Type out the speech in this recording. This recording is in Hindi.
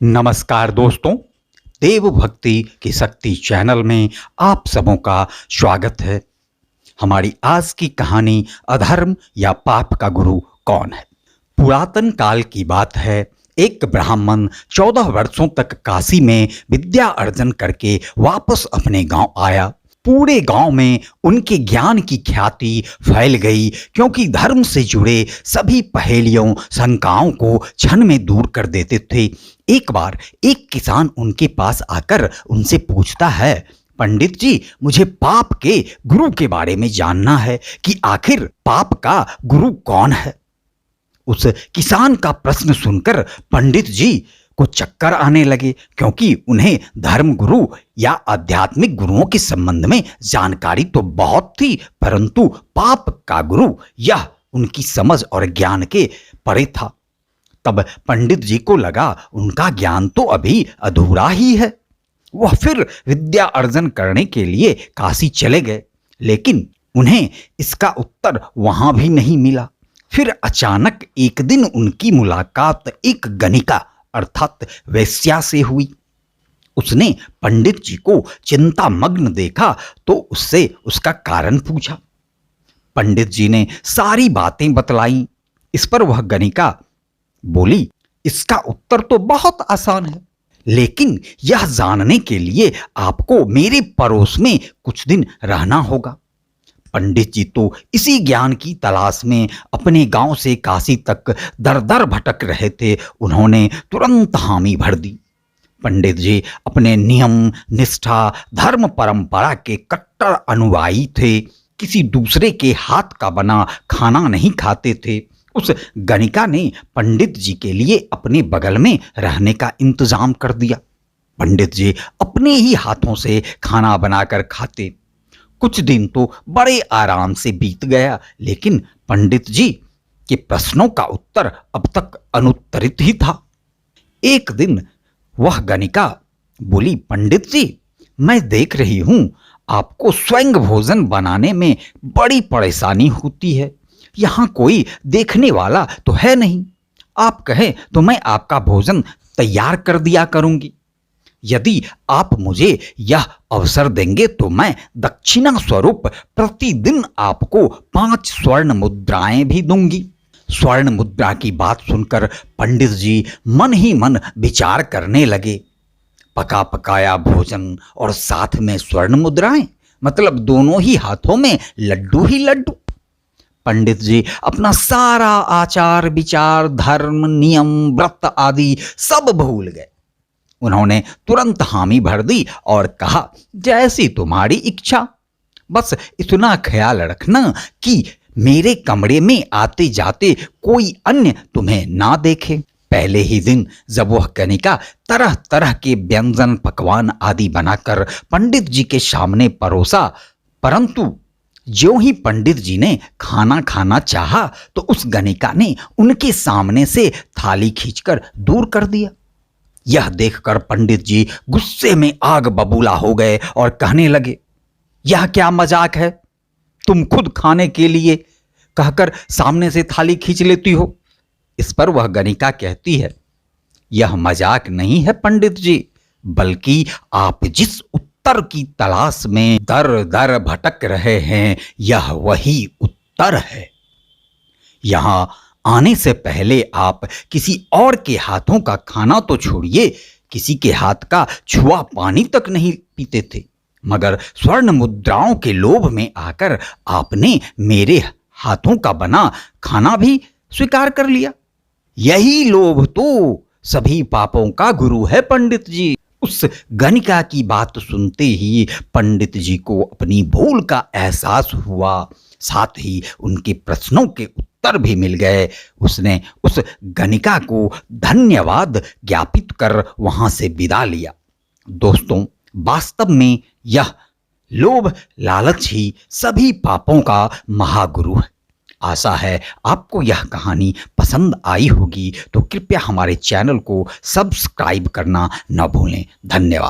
नमस्कार दोस्तों, देव भक्ति की शक्ति चैनल में आप सबों का स्वागत है। हमारी आज की कहानी अधर्म या पाप का गुरु कौन है। पुरातन काल की बात है। एक ब्राह्मण 14 वर्षों तक काशी में विद्या अर्जन करके वापस अपने गांव आया। पूरे गांव में उनके ज्ञान की ख्याति फैल गई, क्योंकि धर्म से जुड़े सभी पहेलियों शंकाओं को क्षण में दूर कर देते थे। एक बार एक किसान उनके पास आकर उनसे पूछता है, पंडित जी, मुझे पाप के गुरु के बारे में जानना है कि आखिर पाप का गुरु कौन है। उस किसान का प्रश्न सुनकर पंडित जी को चक्कर आने लगे, क्योंकि उन्हें धर्म गुरु या आध्यात्मिक गुरुओं के संबंध में जानकारी तो बहुत थी, परंतु पाप का गुरु यह उनकी समझ और ज्ञान के परे था। तब पंडित जी को लगा उनका ज्ञान तो अभी अधूरा ही है। वह फिर विद्या अर्जन करने के लिए काशी चले गए, लेकिन उन्हें इसका उत्तर वहां भी नहीं मिला। फिर अचानक एक दिन उनकी मुलाकात एक गणिका अर्थात वेश्या से हुई। उसने पंडित जी को चिंतामग्न देखा तो उससे उसका कारण पूछा। पंडित जी ने सारी बातें बतलाई। इस पर वह गणिका बोली, इसका उत्तर तो बहुत आसान है, लेकिन यह जानने के लिए आपको मेरे पड़ोस में कुछ दिन रहना होगा। पंडित जी तो इसी ज्ञान की तलाश में अपने गांव से काशी तक दर दर भटक रहे थे। उन्होंने तुरंत हामी भर दी। पंडित जी अपने नियम, निष्ठा, धर्म परंपरा के कट्टर अनुयायी थे। किसी दूसरे के हाथ का बना खाना नहीं खाते थे। उस गणिका ने पंडित जी के लिए अपने बगल में रहने का इंतजाम कर दिया। पंडित जी अपने ही हाथों से खाना बनाकर खाते। कुछ दिन तो बड़े आराम से बीत गया, लेकिन पंडित जी के प्रश्नों का उत्तर अब तक अनुत्तरित ही था। एक दिन वह गणिका बोली, पंडित जी, मैं देख रही हूं आपको स्वयं भोजन बनाने में बड़ी परेशानी होती है। यहां कोई देखने वाला तो है नहीं। आप कहें तो मैं आपका भोजन तैयार कर दिया करूंगी। यदि आप मुझे यह अवसर देंगे तो मैं दक्षिणा स्वरूप प्रतिदिन आपको 5 स्वर्ण मुद्राएं भी दूंगी। स्वर्ण मुद्रा की बात सुनकर पंडित जी मन ही मन विचार करने लगे। पका पकाया भोजन और साथ में स्वर्ण मुद्राएं, मतलब दोनों ही हाथों में लड्डू ही लड्डू। पंडित जी अपना सारा आचार विचार, धर्म, नियम, व्रत आदि सब भूल गए। उन्होंने तुरंत हामी भर दी और कहा, जैसी तुम्हारी इच्छा, बस इतना ख्याल रखना कि मेरे कमरे में आते जाते कोई अन्य तुम्हें ना देखे। पहले ही दिन जब वह गणिका तरह तरह के व्यंजन, पकवान आदि बनाकर पंडित जी के सामने परोसा, परंतु ज्यों ही पंडित जी ने खाना खाना चाहा तो उस गणिका ने उनके सामने से थाली खींचकर दूर कर दिया। यह देखकर पंडित जी गुस्से में आग बबूला हो गए और कहने लगे, यह क्या मजाक है? तुम खुद खाने के लिए कहकर सामने से थाली खींच लेती हो। इस पर वह गणिका कहती है, यह मजाक नहीं है पंडित जी, बल्कि आप जिस उत्तर की तलाश में दर दर भटक रहे हैं, यह वही उत्तर है। यहां आने से पहले आप किसी और के हाथों का खाना तो छोड़िए, किसी के हाथ का छुआ पानी तक नहीं पीते थे, मगर स्वर्ण मुद्राओं के लोभ में आकर आपने मेरे हाथों का बना खाना भी स्वीकार कर लिया। यही लोभ तो सभी पापों का गुरु है पंडित जी। उस गणिका की बात सुनते ही पंडित जी को अपनी भूल का एहसास हुआ, साथ ही उनके प्रश्नों के उत्तर भी मिल गए। उसने उस गणिका को धन्यवाद ज्ञापित कर वहां से विदा लिया। दोस्तों, वास्तव में यह लोभ लालच ही सभी पापों का महागुरु है। आशा है आपको यह कहानी पसंद आई होगी, तो कृपया हमारे चैनल को सब्सक्राइब करना न भूलें। धन्यवाद।